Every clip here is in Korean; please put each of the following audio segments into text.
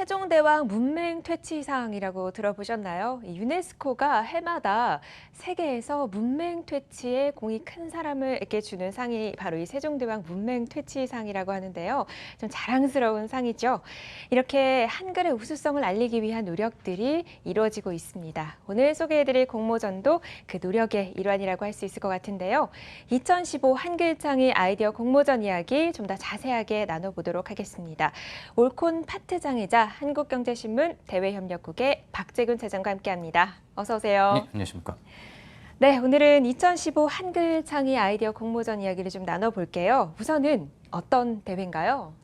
세종대왕 문맹 퇴치상이라고 들어보셨나요? 이 유네스코가 해마다 세계에서 문맹 퇴치에 공이 큰 사람에게 주는 상이 바로 이 세종대왕 문맹 퇴치상이라고 하는데요. 좀 자랑스러운 상이죠. 이렇게 한글의 우수성을 알리기 위한 노력들이 이루어지고 있습니다. 오늘 소개해드릴 공모전도 그 노력의 일환이라고 할 수 있을 것 같은데요. 2015 한글창의 아이디어 공모전 이야기 좀 더 자세하게 나눠보도록 하겠습니다. 올콘 파트장이자 한국경제신문 대외협력국의 박재균 차장과 함께합니다. 어서 오세요. 네, 안녕하십니까. 네, 오늘은 2015 한글창의 아이디어 공모전 이야기를 좀 나눠볼게요. 우선은 어떤 대회인가요?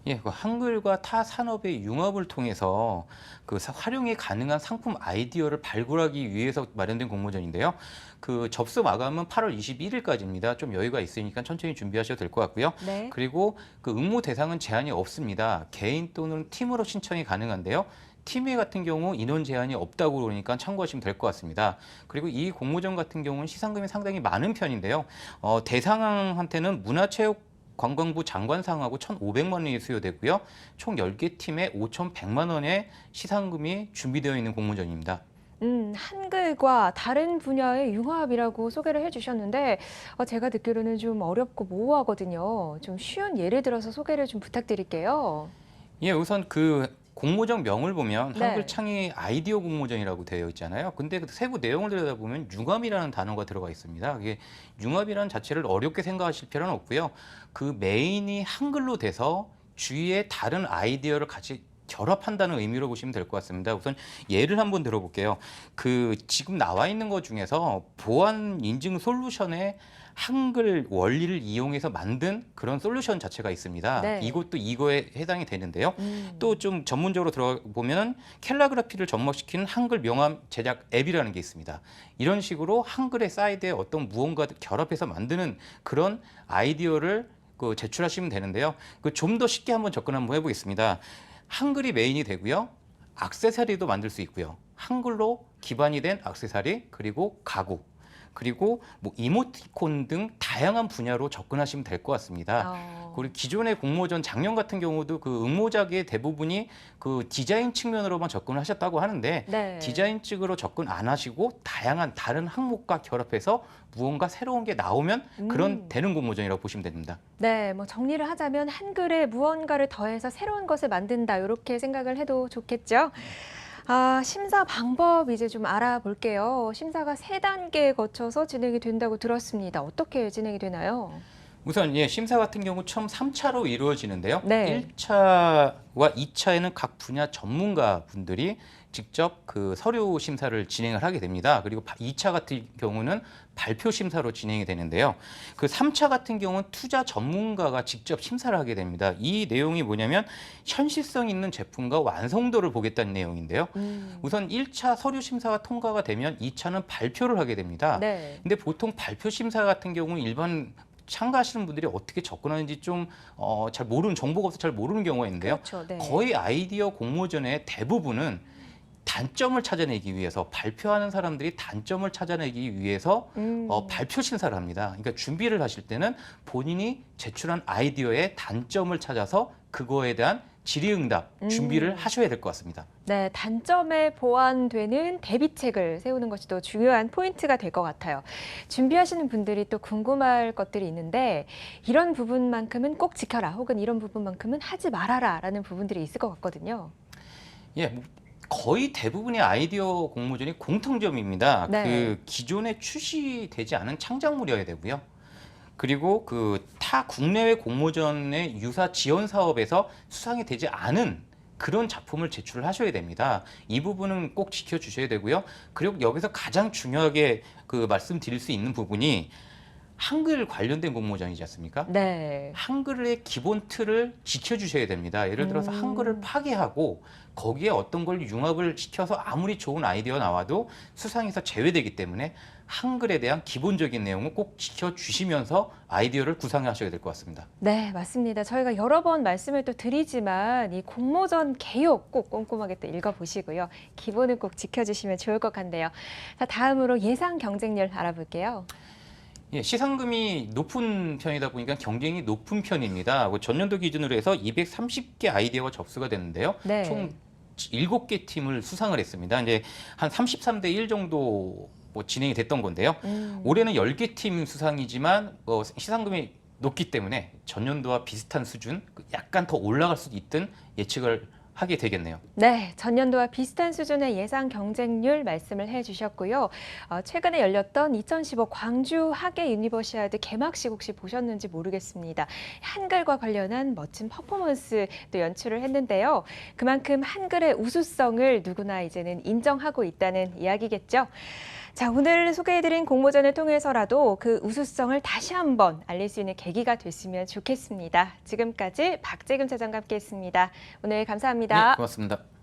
예, 그 한글과 타 산업의 융합을 통해서 그 활용이 가능한 상품 아이디어를 발굴하기 위해서 마련된 공모전인데요. 그 접수 마감은 8월 21일까지입니다. 좀 여유가 있으니까 천천히 준비하셔도 될 것 같고요. 네. 그리고 그 응모 대상은 제한이 없습니다. 개인 또는 팀으로 신청이 가능한데요. 팀회 같은 경우 인원 제한이 없다고 그러니까 참고하시면 될 것 같습니다. 그리고 이 공모전 같은 경우는 시상금이 상당히 많은 편인데요. 대상한테는 문화체육 관광부 장관상하고 1,500만 원이 수여되고요. 총 10개 팀에 5,100만 원의 시상금이 준비되어 있는 공모전입니다. 한글과 다른 분야의 융합이라고 소개를 해주셨는데 제가 듣기로는 좀 어렵고 모호하거든요. 좀 쉬운 예를 들어서 소개를 좀 부탁드릴게요. 예, 우선 그 공모전 명을 보면 네. 한글 창의 아이디어 공모전이라고 되어 있잖아요. 근데 그 세부 내용을 들여다보면 융합이라는 단어가 들어가 있습니다. 이게 융합이라는 자체를 어렵게 생각하실 필요는 없고요. 그 메인이 한글로 돼서 주위에 다른 아이디어를 같이 결합한다는 의미로 보시면 될 것 같습니다. 우선 예를 한번 들어볼게요. 그 지금 나와 있는 것 중에서 보안 인증 솔루션의 한글 원리를 이용해서 만든 그런 솔루션 자체가 있습니다. 네. 이것도 이거에 해당이 되는데요. 음. 또 좀 전문적으로 들어가 보면 캘라그라피를 접목시키는 한글 명암 제작 앱이라는 게 있습니다. 이런 식으로 한글의 사이드에 어떤 무언가를 결합해서 만드는 그런 아이디어를 제출하시면 되는데요. 좀 더 쉽게 한번 접근 한번 해보겠습니다. 한글이 메인이 되고요. 액세서리도 만들 수 있고요. 한글로 기반이 된 액세서리, 그리고 가구, 그리고 뭐 이모티콘 등 다양한 분야로 접근하시면 될 것 같습니다. 그리고 기존의 공모전 작년 같은 경우도 그 응모작의 대부분이 그 디자인 측면으로만 접근을 하셨다고 하는데 네. 디자인 쪽으로 접근 안 하시고 다양한 다른 항목과 결합해서 무언가 새로운 게 나오면 그런 되는 공모전이라고 보시면 됩니다. 네, 뭐 정리를 하자면 한글에 무언가를 더해서 새로운 것을 만든다 이렇게 생각을 해도 좋겠죠. 심사 방법 이제 좀 알아볼게요. 심사가 3단계 거쳐서 진행이 된다고 들었습니다. 어떻게 진행이 되나요? 우선 심사 같은 경우 총 3차로 이루어지는데요. 네. 1차와 2차에는 각 분야 전문가 분들이 직접 그 서류 심사를 진행을 하게 됩니다. 그리고 2차 같은 경우는 발표 심사로 진행이 되는데요. 그 3차 같은 경우는 투자 전문가가 직접 심사를 하게 됩니다. 이 내용이 뭐냐면 현실성 있는 제품과 완성도를 보겠다는 내용인데요. 우선 1차 서류 심사가 통과가 되면 2차는 발표를 하게 됩니다. 네. 근데 보통 발표 심사 같은 경우는 일반 참가하시는 분들이 어떻게 접근하는지 좀 잘 모르는 정보가 없어서 잘 모르는 경우가 있는데요. 그렇죠. 네. 거의 아이디어 공모전의 대부분은 단점을 찾아내기 위해서 발표하는 사람들이 단점을 찾아내기 위해서 발표 심사를 합니다. 그러니까 준비를 하실 때는 본인이 제출한 아이디어의 단점을 찾아서 그거에 대한 질의응답 준비를 하셔야 될 것 같습니다. 네, 단점에 보완되는 대비책을 세우는 것이 또 중요한 포인트가 될 것 같아요. 준비하시는 분들이 또 궁금할 것들이 있는데 이런 부분만큼은 꼭 지켜라 혹은 이런 부분만큼은 하지 말아라 라는 부분들이 있을 것 같거든요. 예, 거의 대부분의 아이디어 공모전이 공통점입니다. 네. 그 기존에 출시되지 않은 창작물이어야 되고요. 그리고 그 타 국내외 공모전의 유사 지원 사업에서 수상이 되지 않은 그런 작품을 제출을 하셔야 됩니다. 이 부분은 꼭 지켜주셔야 되고요. 그리고 여기서 가장 중요하게 그 말씀드릴 수 있는 부분이 한글 관련된 공모전이지 않습니까? 네. 한글의 기본 틀을 지켜주셔야 됩니다. 예를 들어서 한글을 파괴하고 거기에 어떤 걸 융합을 시켜서 아무리 좋은 아이디어 나와도 수상에서 제외되기 때문에 한글에 대한 기본적인 내용을 꼭 지켜주시면서 아이디어를 구상하셔야 될 것 같습니다. 네, 맞습니다. 저희가 여러 번 말씀을 또 드리지만 이 공모전 개요 꼭 꼼꼼하게 또 읽어보시고요. 기본은 꼭 지켜주시면 좋을 것 같네요. 자, 다음으로 예상 경쟁률 알아볼게요. 예, 시상금이 높은 편이다 보니까 경쟁이 높은 편입니다. 전년도 기준으로 해서 230개 아이디어가 접수가 됐는데요. 네. 총 7개 팀을 수상을 했습니다. 이제 한 33대 1 정도 진행이 됐던 건데요. 올해는 10개 팀 수상이지만 시상금이 높기 때문에 전년도와 비슷한 수준, 약간 더 올라갈 수도 있든 예측을 하게 되겠네요. 네, 전년도와 비슷한 수준의 예상 경쟁률 말씀을 해주셨고요. 최근에 열렸던 2015 광주 하계 유니버시아드 개막식 혹시 보셨는지 모르겠습니다. 한글과 관련한 멋진 퍼포먼스도 연출을 했는데요. 그만큼 한글의 우수성을 누구나 이제는 인정하고 있다는 이야기겠죠. 자, 오늘 소개해드린 공모전을 통해서라도 그 우수성을 다시 한번 알릴 수 있는 계기가 됐으면 좋겠습니다. 지금까지 박재금 차장과 함께했습니다. 오늘 감사합니다. 네, 고맙습니다.